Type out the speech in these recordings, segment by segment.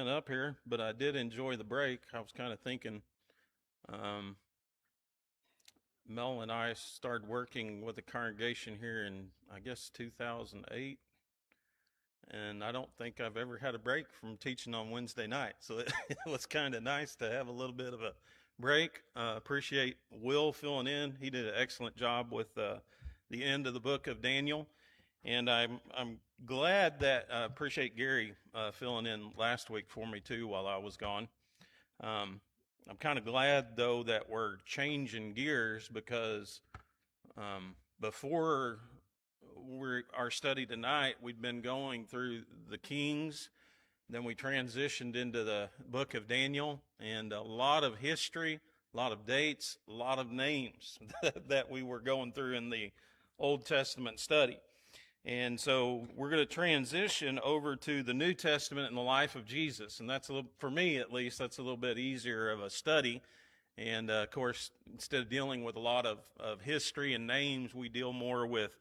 Up here, but I did enjoy the break. I was kind of thinking, um, Mel and I started working with the congregation here in, I guess, 2008, and I don't think I've ever had a break from teaching on Wednesday night. So it was kind of nice to have a little bit of a break. Appreciate Will filling in. He did an excellent job with the end of the book of Daniel. And I'm glad that appreciate Gary filling in last week for me too while I was gone. I'm kind of glad though that we're changing gears because before our study tonight, we'd been going through the Kings. Then we transitioned into the book of Daniel, and a lot of history, a lot of dates, a lot of names that we were going through in the Old Testament study. And so we're going to transition over to the New Testament and the life of Jesus. And that's for me at least, that's a little bit easier of a study. And of course, instead of dealing with a lot of history and names, we deal more with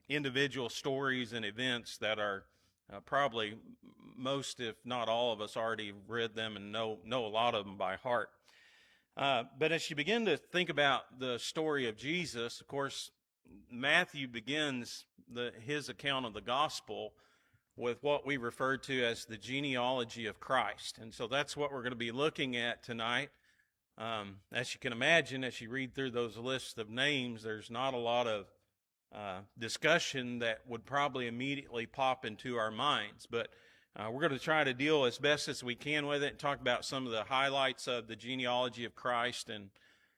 individual stories and events that are probably most, if not all of us, already read them and know a lot of them by heart. But as you begin to think about the story of Jesus, of course, Matthew begins his account of the gospel with what we refer to as the genealogy of Christ. And so that's what we're going to be looking at tonight. As you can imagine, as you read through those lists of names, there's not a lot of discussion that would probably immediately pop into our minds. But we're going to try to deal as best as we can with it and talk about some of the highlights of the genealogy of Christ, and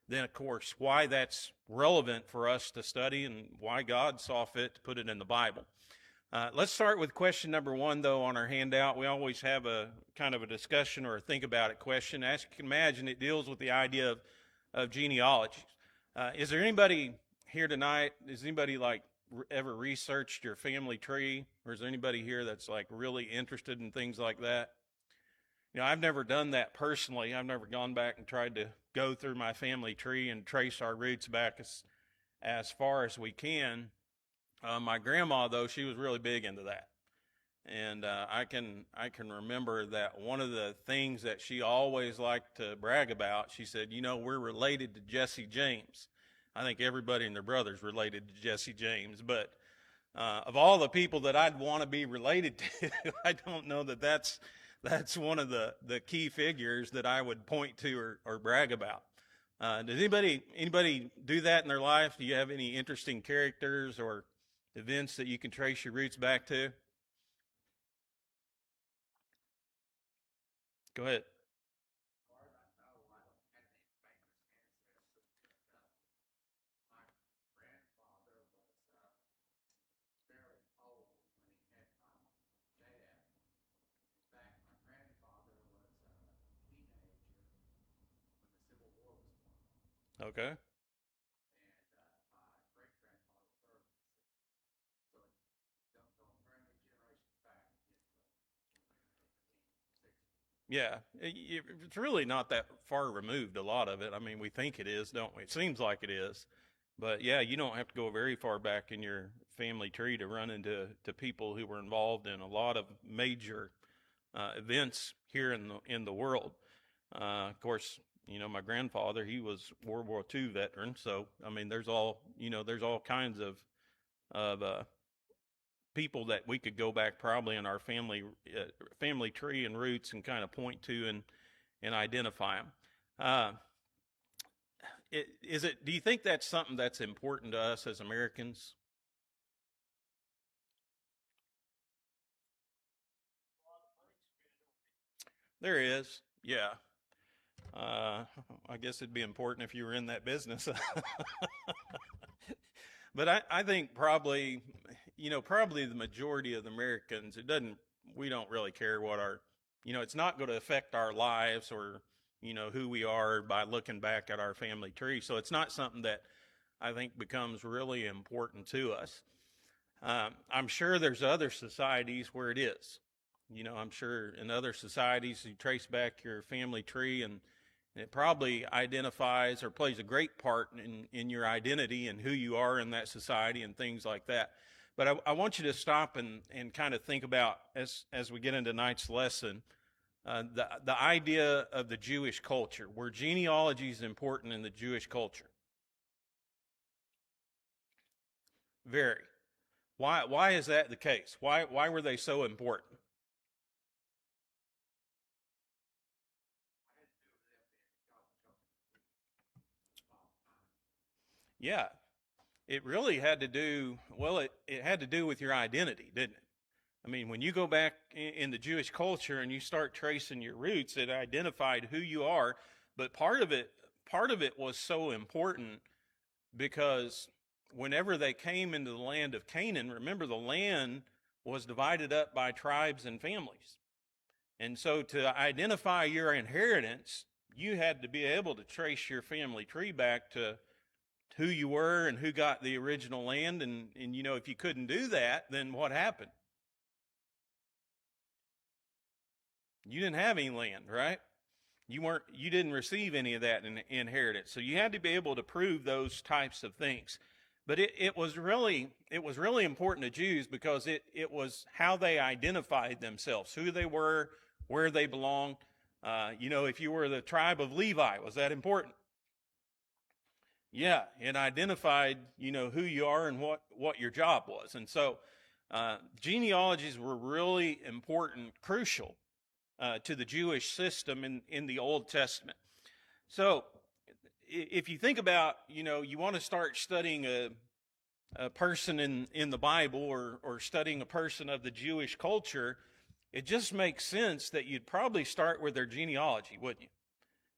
then, of course, why that's relevant for us to study and why God saw fit to put it in the Bible. Let's start with question number one, though, on our handout. We always have a kind of a discussion or a think about it question. As you can imagine, it deals with the idea of genealogy. Is there anybody here tonight, has anybody ever researched your family tree? Or is there anybody here that's really interested in things like that? You know, I've never done that personally. I've never gone back and tried to go through my family tree and trace our roots back as far as we can. My grandma, though, she was really big into that. And I can remember that one of the things that she always liked to brag about, she said, you know, we're related to Jesse James. I think everybody and their brother's related to Jesse James. But of all the people that I'd want to be related to, I don't know that that's one of the key figures that I would point to or brag about. Does anybody do that in their life? Do you have any interesting characters or events that you can trace your roots back to? Go ahead. Okay. Yeah, it's really not that far removed, a lot of it. I mean, we think it is, don't we? It seems like it is. But yeah, you don't have to go very far back in your family tree to run into people who were involved in a lot of major events here in the world. Of course, you know, my grandfather, he was World War II veteran, so I mean, there's all kinds of people that we could go back probably in our family tree and roots and kind of point to and identify them. Do you think that's something that's important to us as Americans? There is, yeah. Uh, I guess it'd be important if you were in that business. But I think probably, probably the majority of the Americans, we don't really care what it's not going to affect our lives or, who we are by looking back at our family tree. So it's not something that I think becomes really important to us. I'm sure there's other societies where it is. I'm sure in other societies you trace back your family tree and it probably identifies or plays a great part in your identity and who you are in that society and things like that. But I want you to stop and kind of think about, as we get into tonight's lesson, the idea of the Jewish culture, where genealogy is important in the Jewish culture. Very. Why is that the case? Why were they so important? Yeah, it really had to do, well, it had to do with your identity, didn't it? I mean, when you go back in the Jewish culture and you start tracing your roots, it identified who you are. But part of it was so important because whenever they came into the land of Canaan, remember the land was divided up by tribes and families. And so to identify your inheritance, you had to be able to trace your family tree back to who you were and who got the original land. And if you couldn't do that, then what happened? You didn't have any land, right? You didn't receive any of that in inheritance. So you had to be able to prove those types of things. But it was really important to Jews because it was how they identified themselves, who they were, where they belonged. If you were the tribe of Levi, was that important? Yeah, it identified, who you are and what your job was. And so genealogies were really important, crucial to the Jewish system in the Old Testament. So if you think about, you want to start studying a person in the Bible or studying a person of the Jewish culture, it just makes sense that you'd probably start with their genealogy, wouldn't you?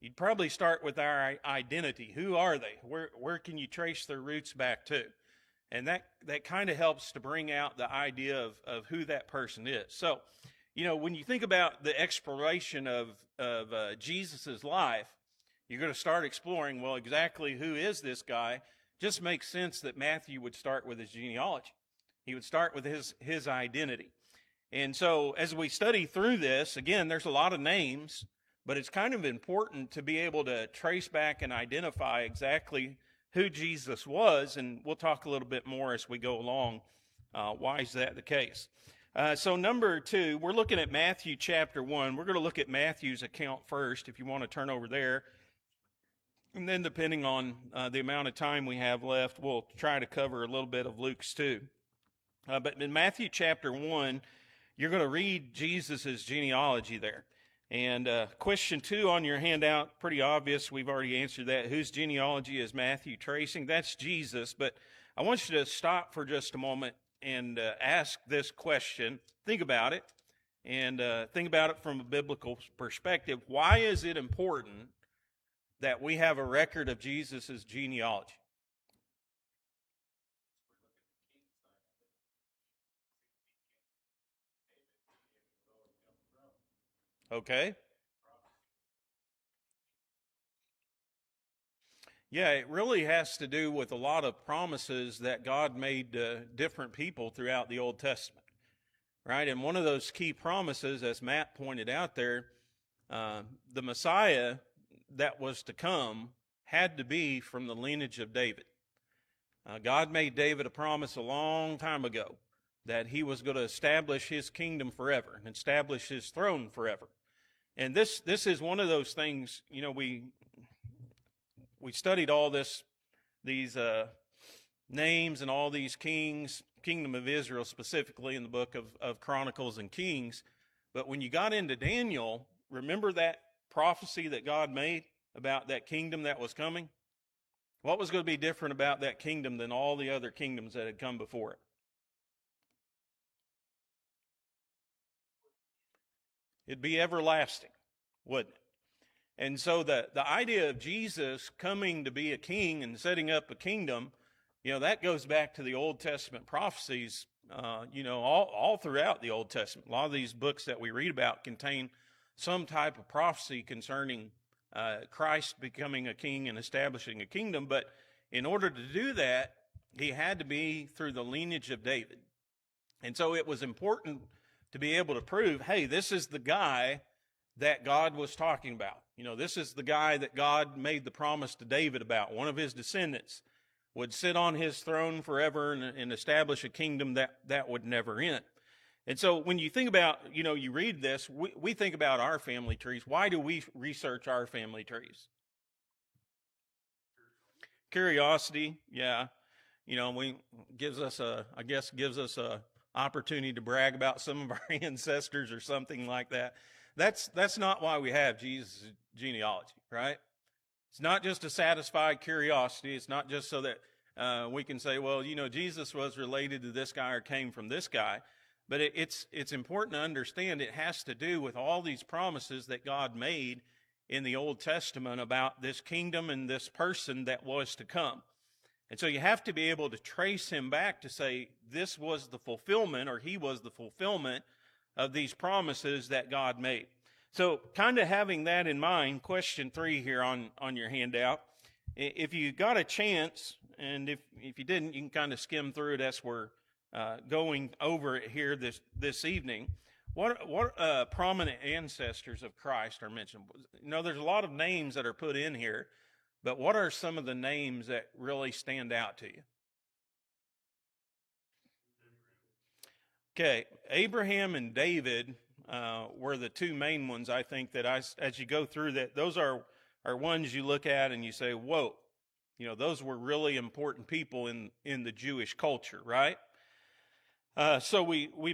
You'd probably start with our identity. Who are they? Where can you trace their roots back to? And that kind of helps to bring out the idea of who that person is. So, when you think about the exploration of Jesus' life, you're going to start exploring, well, exactly who is this guy? Just makes sense that Matthew would start with his genealogy. He would start with his identity. And so as we study through this, again, there's a lot of names, but it's kind of important to be able to trace back and identify exactly who Jesus was, and we'll talk a little bit more as we go along. Why is that the case? So number 2, we're looking at Matthew chapter 1. We're going to look at Matthew's account first, if you want to turn over there. And then depending on the amount of time we have left, we'll try to cover a little bit of Luke's too. But in Matthew chapter 1, you're going to read Jesus' genealogy there. And question 2 on your handout, pretty obvious. We've already answered that. Whose genealogy is Matthew tracing? That's Jesus. But I want you to stop for just a moment and ask this question. Think about it. And think about it from a biblical perspective. Why is it important that we have a record of Jesus' genealogy? Okay. Yeah, it really has to do with a lot of promises that God made to different people throughout the Old Testament, right? And one of those key promises, as Matt pointed out there, the Messiah that was to come had to be from the lineage of David. God made David a promise a long time ago that he was going to establish his kingdom forever and establish his throne forever. And this is one of those things, we studied all these names and all these kings, kingdom of Israel specifically in the book of Chronicles and Kings. But when you got into Daniel, remember that prophecy that God made about that kingdom that was coming? What was going to be different about that kingdom than all the other kingdoms that had come before it? It'd be everlasting, wouldn't it? And so the idea of Jesus coming to be a king and setting up a kingdom, that goes back to the Old Testament prophecies, all throughout the Old Testament. A lot of these books that we read about contain some type of prophecy concerning Christ becoming a king and establishing a kingdom. But in order to do that, he had to be through the lineage of David. And so it was important to be able to prove, hey, this is the guy that God was talking about. This is the guy that God made the promise to David about. One of his descendants would sit on his throne forever and establish a kingdom that would never end. And so when you think about, you read this, we think about our family trees. Why do we research our family trees? Curiosity, yeah. Gives us a opportunity to brag about some of our ancestors or something like that. That's not why we have Jesus' genealogy, right? It's not just to satisfy curiosity. It's not just so that we can say, well, Jesus was related to this guy or came from this guy. But it's important to understand it has to do with all these promises that God made in the Old Testament about this kingdom and this person that was to come. And so you have to be able to trace him back to say this was the fulfillment, or he was the fulfillment of these promises that God made. So kind of having that in mind, question 3 here on your handout. If you got a chance, and if you didn't, you can kind of skim through it as we're going over it here this evening. What prominent ancestors of Christ are mentioned? There's a lot of names that are put in here, but what are some of the names that really stand out to you? Okay, Abraham and David were the two main ones, I think, that as you go through that, those are ones you look at and you say, whoa, those were really important people in the Jewish culture, right? So he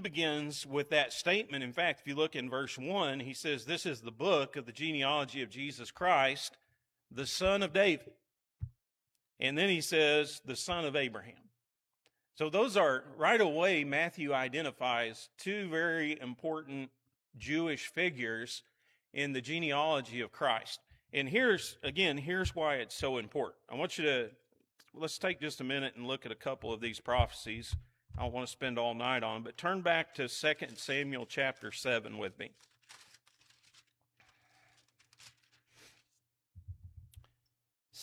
begins with that statement. In fact, if you look in verse 1, he says, this is the book of the genealogy of Jesus Christ, the son of David. And then he says, the son of Abraham. So those are, right away, Matthew identifies two very important Jewish figures in the genealogy of Christ. And here's why it's so important. Let's take just a minute and look at a couple of these prophecies. I don't want to spend all night on them, but turn back to 2 Samuel chapter 7 with me.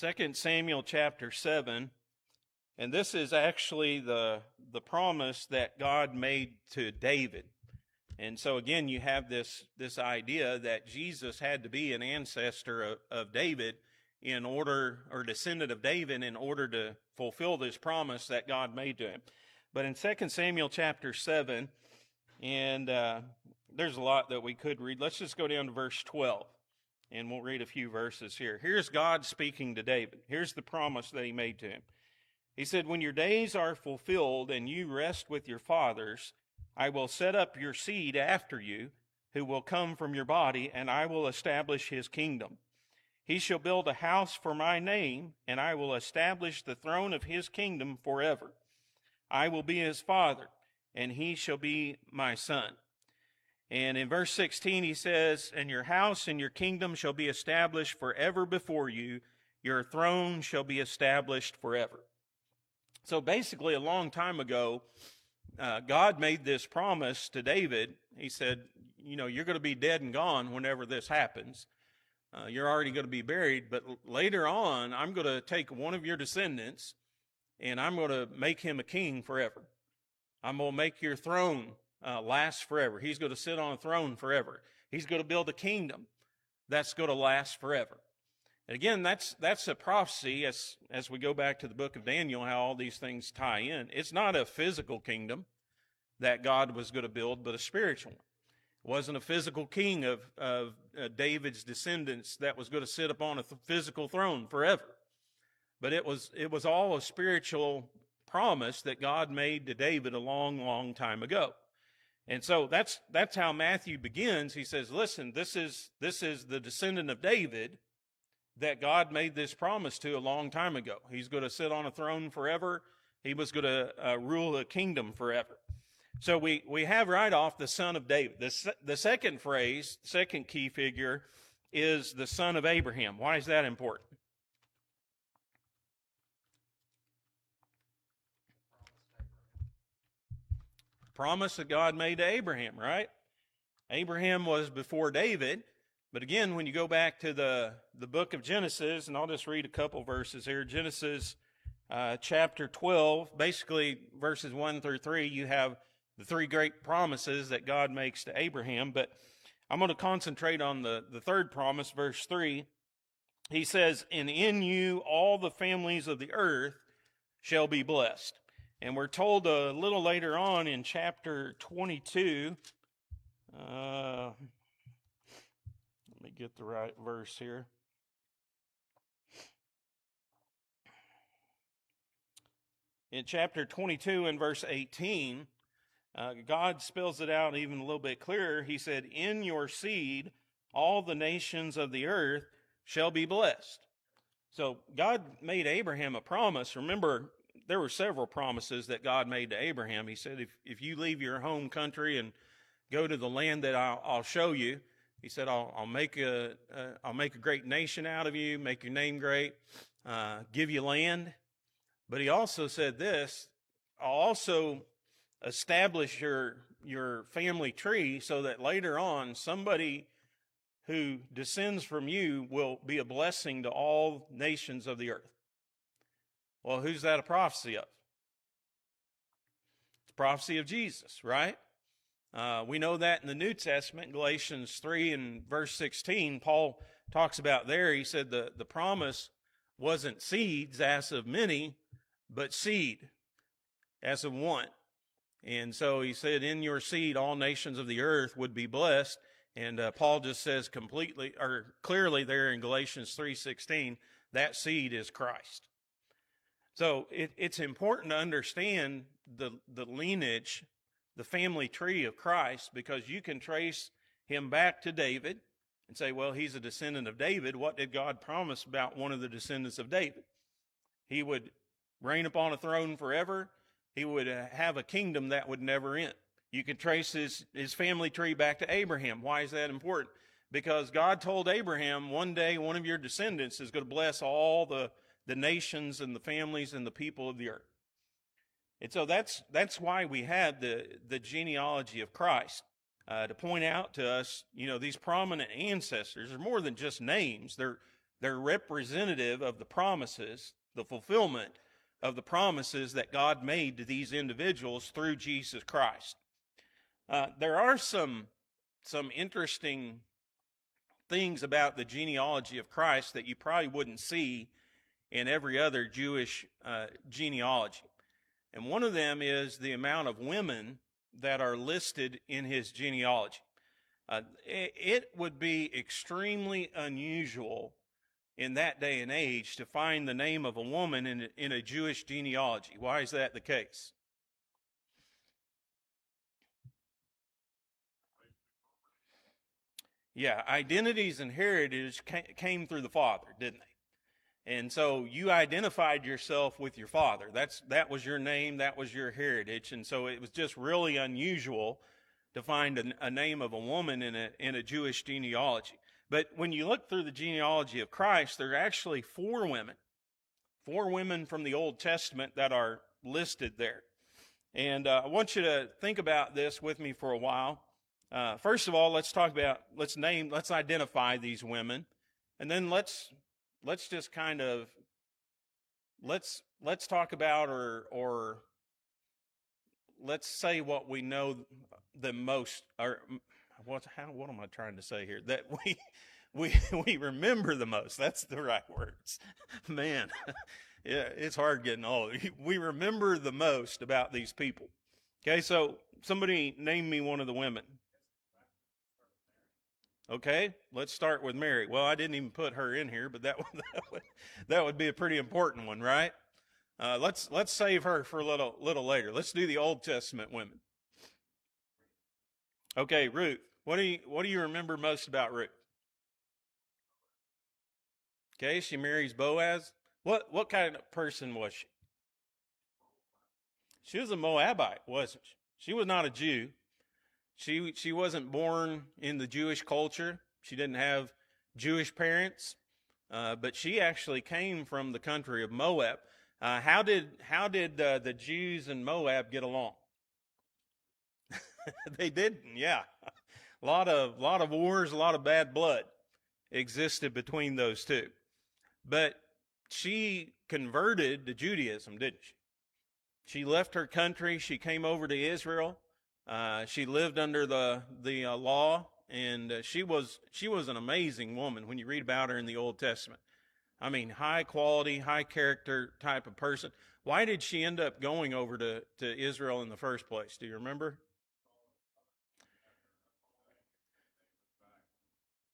2 Samuel chapter 7, and this is actually the promise that God made to David. And so again, you have this idea that Jesus had to be an ancestor of David or descendant of David in order to fulfill this promise that God made to him. But in 2 Samuel chapter 7, and there's a lot that we could read. Let's just go down to verse 12, and we'll read a few verses here. Here's God speaking to David. Here's the promise that he made to him. He said, when your days are fulfilled and you rest with your fathers, I will set up your seed after you, who will come from your body, and I will establish his kingdom. He shall build a house for my name, and I will establish the throne of his kingdom forever. I will be his father, and he shall be my son. And in verse 16 he says, and your house and your kingdom shall be established forever before you. Your throne shall be established forever. So basically, a long time ago, God made this promise to David. He said, you're going to be dead and gone whenever this happens. You're already going to be buried, but later on, I'm going to take one of your descendants, and I'm going to make him a king forever. I'm going to make your throne last forever. He's going to sit on a throne forever. He's going to build a kingdom that's going to last forever. And again, that's a prophecy as we go back to the book of Daniel, how all these things tie in. It's not a physical kingdom that God was going to build, but a spiritual one. It wasn't a physical king of David's descendants that was going to sit upon a physical throne forever. But it was all a spiritual promise that God made to David a long, long time ago. And so that's how Matthew begins. He says, listen, this is the descendant of David that God made this promise to a long time ago. He's going to sit on a throne forever. He was going to rule a kingdom forever. So we have right off the son of David. The second phrase, second key figure, is the son of Abraham. Why is that important? Promise that God made to Abraham, right? Abraham was before David. But again, when you go back to the book of Genesis, and I'll just read a couple verses here. Genesis chapter 12, basically verses 1 through 3, you have the three great promises that God makes to Abraham. But I'm going to concentrate on the third promise, verse 3. He says, and in you all the families of the earth shall be blessed. And we're told a little later on in chapter 22, let me get the right verse here. In chapter 22 and verse 18, God spells it out even a little bit clearer. He said, "In your seed, all the nations of the earth shall be blessed." So God made Abraham a promise. Remember, there were several promises that God made to Abraham. He said, if you leave your home country and go to the land that I'll show you, he said, I'll make a great nation out of you, make your name great, give you land. But he also said this, I'll also establish your family tree so that later on somebody who descends from you will be a blessing to all nations of the earth. Well, who's that a prophecy of? It's a prophecy of Jesus, right? We know that in the New Testament, Galatians 3 and verse 16, Paul talks about there, he said the promise wasn't seeds as of many, but seed as of one. And so he said, in your seed, all nations of the earth would be blessed. And Paul just says clearly there in Galatians 3:16, that seed is Christ. So it's important to understand the lineage, the family tree of Christ, because you can trace him back to David and say, well, he's a descendant of David. What did God promise about one of the descendants of David? He would reign upon a throne forever. He would have a kingdom that would never end. You can trace his family tree back to Abraham. Why is that important? Because God told Abraham, one day one of your descendants is going to bless all the nations and the families and the people of the earth. And so that's why we have the genealogy of Christ, to point out to us, these prominent ancestors are more than just names. They're representative of the promises, the fulfillment of the promises that God made to these individuals through Jesus Christ. There are some interesting things about the genealogy of Christ that you probably wouldn't see in every other Jewish genealogy. And one of them is the amount of women that are listed in his genealogy. It would be extremely unusual in that day and age to find the name of a woman in a Jewish genealogy. Why is that the case? Yeah, identities and heritage came through the father, didn't they? And so you identified yourself with your father. That was your name, that was your heritage. And so it was just really unusual to find a name of a woman in a Jewish genealogy. But when you look through the genealogy of Christ, there are actually four women from the Old Testament that are listed there. And I want you to think about this with me for a while. First of all, let's identify these women, and then let's just kind of let's talk about or let's say what we know the most, or what am I trying to say here? That we remember the most. That's the right words, man. Yeah, it's hard getting old. We remember the most about these people. Okay, so somebody name me one of the women. Okay, let's start with Mary. Well, I didn't even put her in here, but that would be a pretty important one, right? Let's save her for a little later. Let's do the Old Testament women. Okay, Ruth. What do you remember most about Ruth? Okay, she marries Boaz. What kind of person was she? She was a Moabite, wasn't she? She was not a Jew. She wasn't born in the Jewish culture. She didn't have Jewish parents, but she actually came from the country of Moab. How did the Jews in Moab get along? They didn't. Yeah, a lot of wars, a lot of bad blood existed between those two. But she converted to Judaism, didn't she? She left her country. She came over to Israel. She lived under the law, and she was an amazing woman when you read about her in the Old Testament. I mean, high quality, high character type of person. Why did she end up going over to Israel in the first place? Do you remember?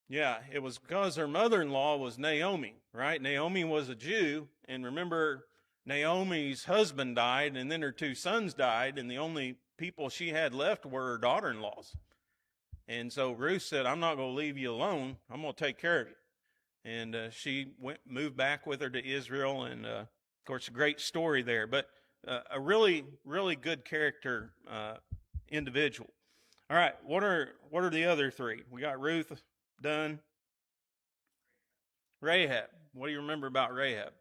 Yeah, it was because her mother-in-law was Naomi, right? Naomi was a Jew, and remember, Naomi's husband died, and then her two sons died, and the only people she had left were her daughter-in-laws. And so Ruth said, I'm not going to leave you alone. I'm going to take care of you. And she moved back with her to Israel, and of course, a great story there. But a really, really good character individual. All right, what are the other three? We got Ruth done. Rahab. What do you remember about Rahab?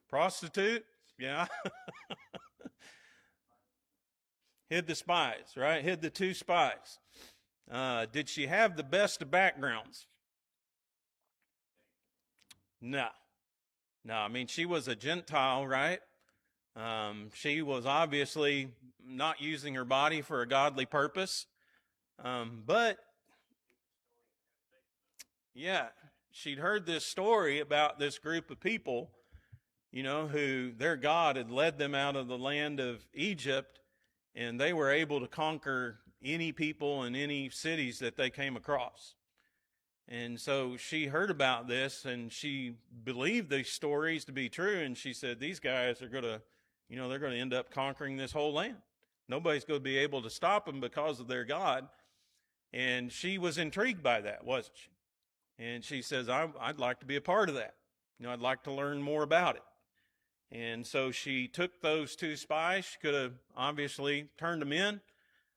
Prostitute? Yeah. Hid the spies, right? Hid the two spies. Did she have the best of backgrounds? No. No, I mean, she was a Gentile, right? She was obviously not using her body for a godly purpose. But, yeah, she'd heard this story about this group of people, who their God had led them out of the land of Egypt, and they were able to conquer any people and any cities that they came across. And so she heard about this, and she believed these stories to be true, and she said, these guys are going to, they're going to end up conquering this whole land. Nobody's going to be able to stop them because of their God. And she was intrigued by that, wasn't she? And she says, I'd like to be a part of that. I'd like to learn more about it. And so she took those two spies. She could have obviously turned them in,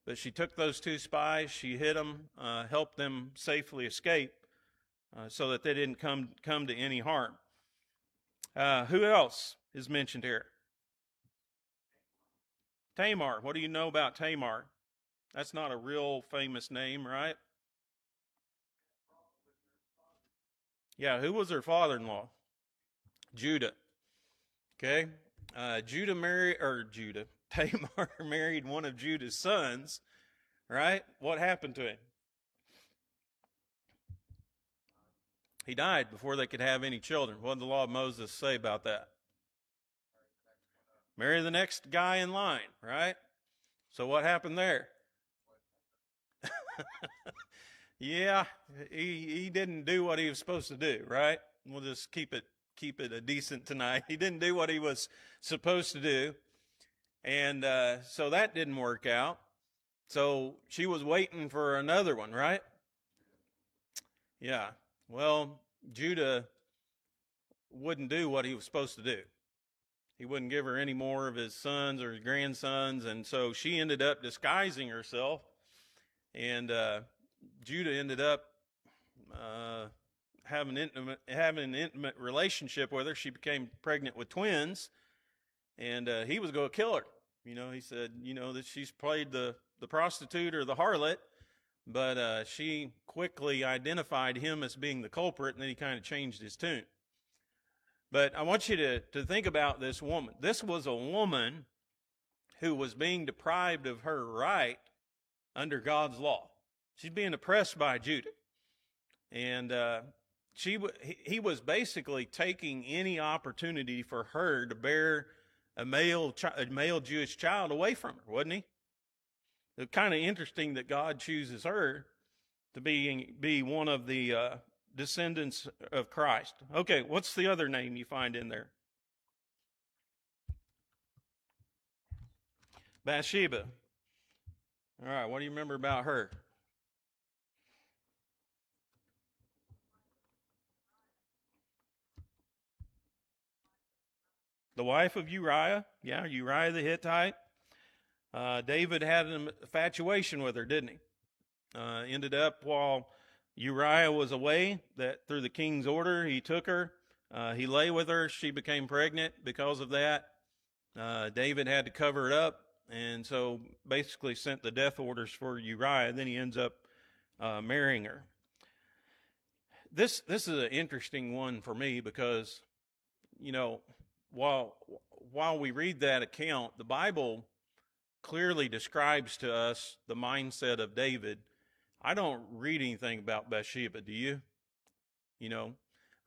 but she took those two spies. She hid them, helped them safely escape so that they didn't come to any harm. Who else is mentioned here? Tamar. What do you know about Tamar? That's not a real famous name, right? Yeah, who was her father-in-law? Judah. Okay. Tamar married one of Judah's sons, right? What happened to him? He died before they could have any children. What did the law of Moses say about that? Marry the next guy in line, right? So what happened there? Yeah, he didn't do what he was supposed to do, right? We'll just keep it a decent tonight. He didn't do what he was supposed to do. And so that didn't work out. So she was waiting for another one, right? Yeah. Well, Judah wouldn't do what he was supposed to do. He wouldn't give her any more of his sons or his grandsons. And so she ended up disguising herself. And Judah ended up having an intimate relationship with her. She became pregnant with twins, and he was going to kill her. He said, that she's played the prostitute or the harlot, but she quickly identified him as being the culprit, and then he kind of changed his tune. But I want you to think about this woman. This was a woman who was being deprived of her right under God's law. She's being oppressed by Judah. And he was basically taking any opportunity for her to bear a male Jewish child away from her, wasn't he? It's kind of interesting that God chooses her to be one of the descendants of Christ. Okay, what's the other name you find in there? Bathsheba. All right, what do you remember about her? The wife of Uriah. Yeah, Uriah the Hittite. David had an infatuation with her, didn't he? Ended up while Uriah was away, that through the king's order, he took her. He lay with her. She became pregnant because of that. David had to cover it up, and so basically sent the death orders for Uriah. Then he ends up marrying her. This is an interesting one for me because, while we read that account, the Bible clearly describes to us the mindset of David. I don't read anything about Bathsheba, do you?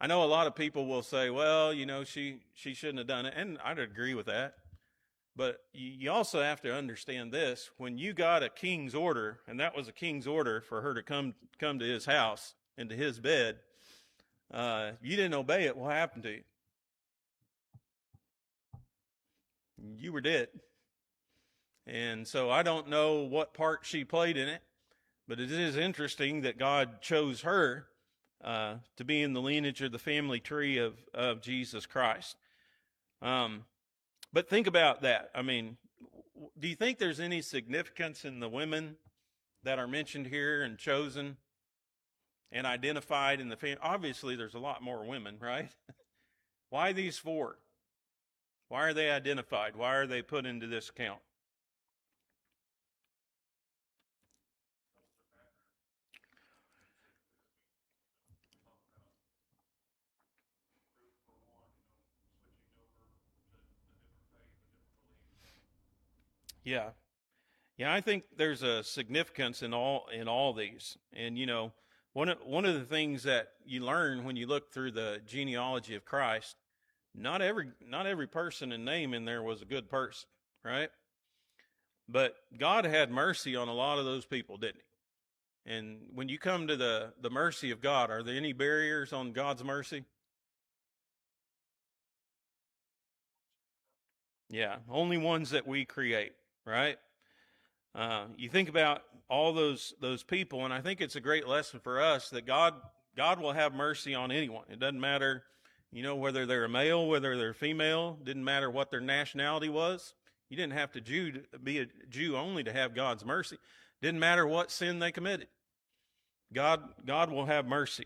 I know a lot of people will say, well, she shouldn't have done it. And I'd agree with that. But you also have to understand this. When you got a king's order, and that was a king's order for her to come to his house, into his bed, you didn't obey it, what happened to you? You were dead. And so I don't know what part she played in it, but it is interesting that God chose her to be in the lineage of the family tree of Jesus Christ. But think about that. I mean, do you think there's any significance in the women that are mentioned here and chosen and identified in the family? Obviously, there's a lot more women, right? Why these 4? Why are they identified? Why are they put into this account? Yeah. Yeah, I think there's a significance in all these. And one of the things that you learn when you look through the genealogy of Christ, not every person and name in there was a good person, right? But God had mercy on a lot of those people, didn't he? And when you come to the mercy of God, are there any barriers on God's mercy? Yeah, only ones that we create, right? You think about all those people, and I think it's a great lesson for us that God will have mercy on anyone. It doesn't matter, whether they're a male, whether they're female. Didn't matter what their nationality was. You didn't have to be a Jew only to have God's mercy. Didn't matter what sin they committed. God will have mercy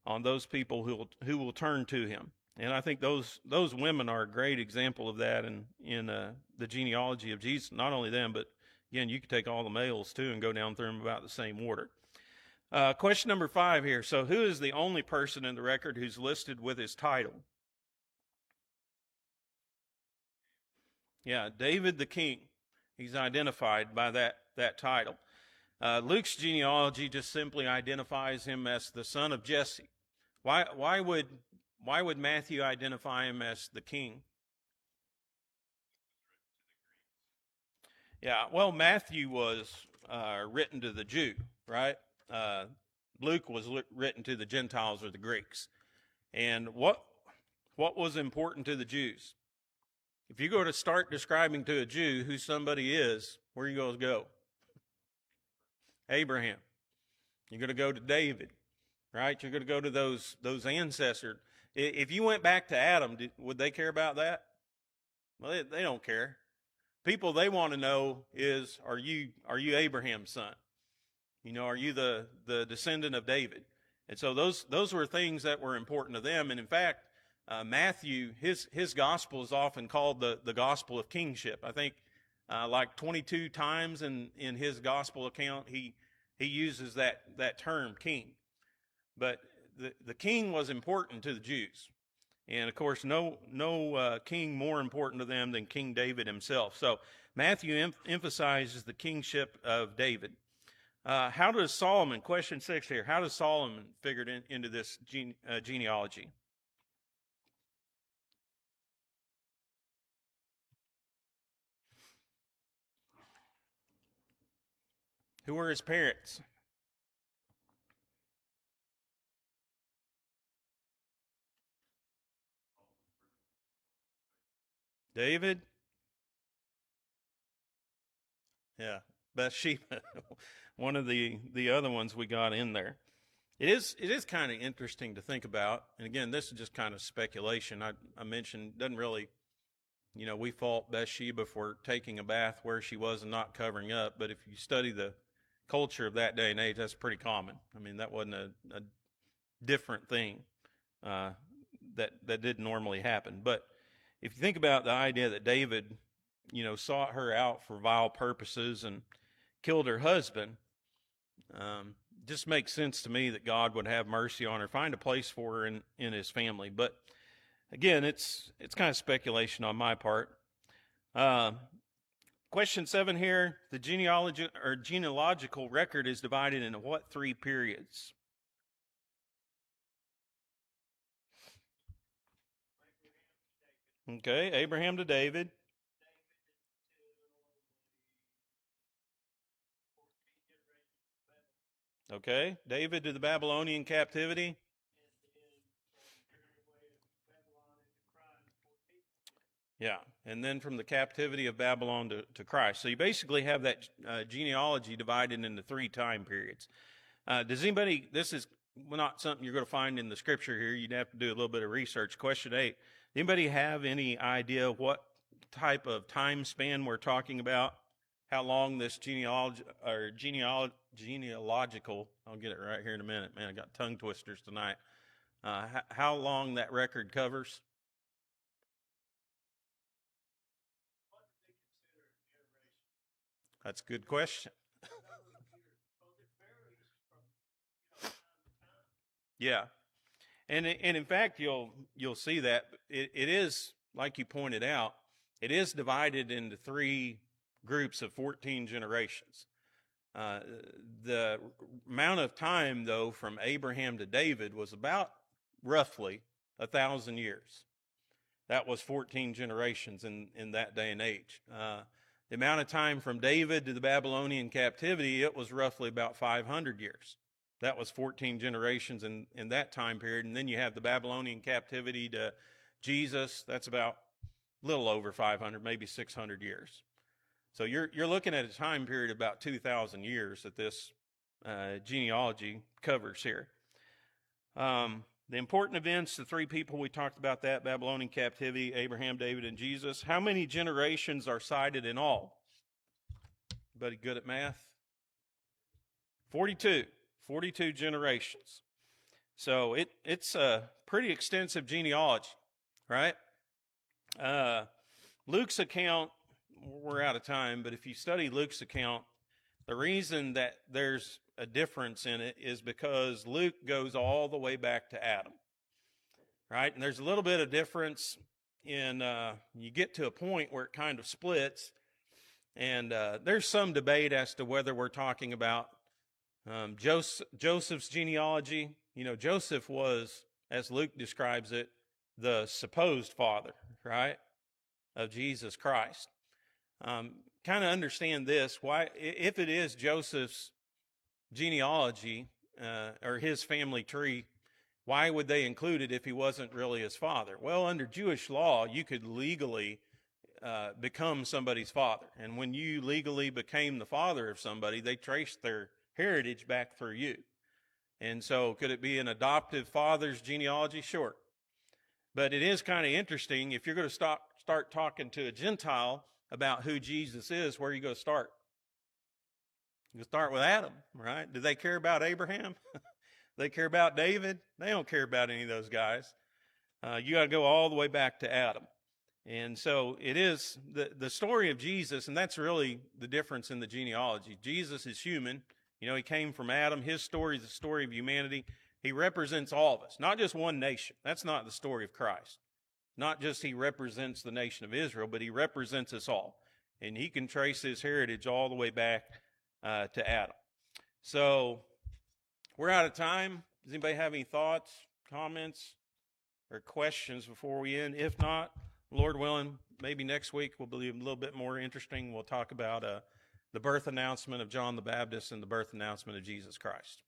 on those people who will turn to Him. And I think those women are a great example of that in the genealogy of Jesus. Not only them, but again, you could take all the males too and go down through them about the same order. Question number 5 here. So who is the only person in the record who's listed with his title? Yeah, David the king. He's identified by that title. Luke's genealogy just simply identifies him as the son of Jesse. Why would Matthew identify him as the king? Yeah, well, Matthew was written to the Jew, right? Luke was written to the Gentiles or the Greeks. And what was important to the Jews? If you go to start describing to a Jew who somebody is, where are you going to go? Abraham. You're going to go to David, right? You're going to go to those ancestors. If you went back to Adam, would they care about that? Well, they don't care. People they want to know is, are you Abraham's son? Are you the descendant of David? And so those were things that were important to them. And in fact, Matthew, his gospel is often called the gospel of kingship. I think like 22 times in his gospel account, he uses that term king. But the king was important to the Jews. And of course, no king more important to them than King David himself. So Matthew emphasizes the kingship of David. How does Solomon, question 6 here, how does Solomon figure into this genealogy? Who were his parents? David? Yeah, Bathsheba. One of the other ones we got in there. It is kind of interesting to think about. And again, this is just kind of speculation. I mentioned, doesn't really, we fault Bathsheba for taking a bath where she was and not covering up. But if you study the culture of that day and age, that's pretty common. I mean, that wasn't a different thing that didn't normally happen. But if you think about the idea that David, sought her out for vile purposes and killed her husband, just makes sense to me that God would have mercy on her, find a place for her in his family. But again, it's kind of speculation on my part. Question 7 here, the genealogical record is divided into what 3 periods? Okay, Abraham to David. Okay, David to the Babylonian captivity. Yeah, and then from the captivity of Babylon to Christ. So you basically have that genealogy divided into three time periods. Does anybody, this is not something you're going to find in the scripture here. You'd have to do a little bit of research. Question 8. Anybody have any idea what type of time span we're talking about? How long this genealogical, I'll get it right here in a minute. Man, I got tongue twisters tonight. How long that record covers? That's a good question. Yeah. And in fact, you'll see that it is, like you pointed out, it is divided into three groups of 14 generations. Uh, the amount of time, though, from Abraham to David was about roughly 1,000 years. That was 14 generations in that day and age. The amount of time from David to the Babylonian captivity, it was roughly about 500 years. That was 14 generations in that time period. And then you have the Babylonian captivity to Jesus. That's about a little over 500, maybe 600 years. So you're looking at a time period of about 2,000 years that this genealogy covers here. The important events, the three people we talked about that, Babylonian captivity, Abraham, David, and Jesus. How many generations are cited in all? Anybody good at math? 42. 42 generations. So it's a pretty extensive genealogy, right? Luke's account, we're out of time, but if you study Luke's account, the reason that there's a difference in it is because Luke goes all the way back to Adam, right? And there's a little bit of difference in, you get to a point where it kind of splits, and there's some debate as to whether we're talking about Joseph's genealogy. You know, Joseph was, as Luke describes it, the supposed father, right, of Jesus Christ. Kind of understand this, why, if it is Joseph's genealogy or his family tree, why would they include it if he wasn't really his father? Well, under Jewish law, you could legally become somebody's father. And when you legally became the father of somebody, they traced their heritage back through you. And so could it be an adoptive father's genealogy? Sure. But it is kind of interesting. If you're going to start talking to a Gentile about who Jesus is, where are you going to start? You start with Adam, right? Do they care about Abraham? They care about David? They don't care about any of those guys. You got to go all the way back to Adam. And so it is the story of Jesus, and that's really the difference in the genealogy. Jesus is human. You know, he came from Adam. His story is the story of humanity. He represents all of us, not just one nation. That's not the story of Christ. Not just he represents the nation of Israel, but he represents us all. And he can trace his heritage all the way back to Adam. So we're out of time. Does anybody have any thoughts, comments, or questions before we end? If not, Lord willing, maybe next week will be a little bit more interesting. We'll talk about the birth announcement of John the Baptist and the birth announcement of Jesus Christ.